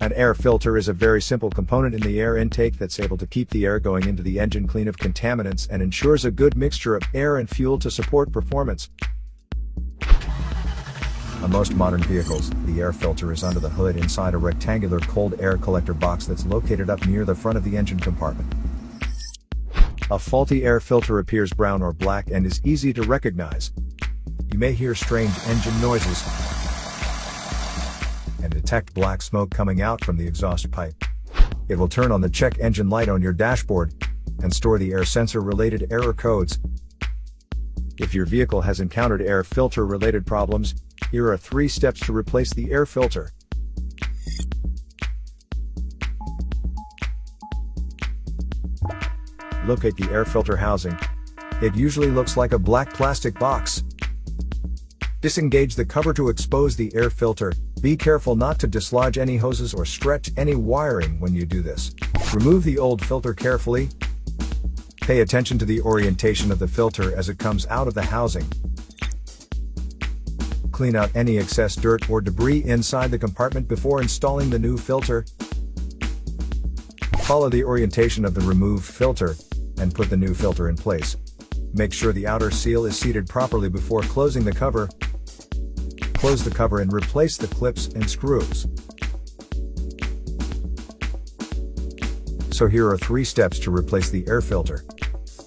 An air filter is a very simple component in the air intake that's able to keep the air going into the engine clean of contaminants and ensures a good mixture of air and fuel to support performance. On most modern vehicles, the air filter is under the hood inside a rectangular cold air collector box that's located up near the front of the engine compartment. A faulty air filter appears brown or black and is easy to recognize. You may hear strange engine noises and detect black smoke coming out from the exhaust pipe. It will turn on the check engine light on your dashboard and store the air sensor related error codes. If your vehicle has encountered air filter related problems, here are 3 steps to replace the air filter. Locate the air filter housing. It usually looks like a black plastic box. Disengage the cover to expose the air filter. Be careful not to dislodge any hoses or stretch any wiring when you do this. Remove the old filter carefully. Pay attention to the orientation of the filter as it comes out of the housing. Clean out any excess dirt or debris inside the compartment before installing the new filter. Follow the orientation of the removed filter and put the new filter in place. Make sure the outer seal is seated properly before closing the cover. Close the cover and replace the clips and screws. So here are 3 steps to replace the air filter.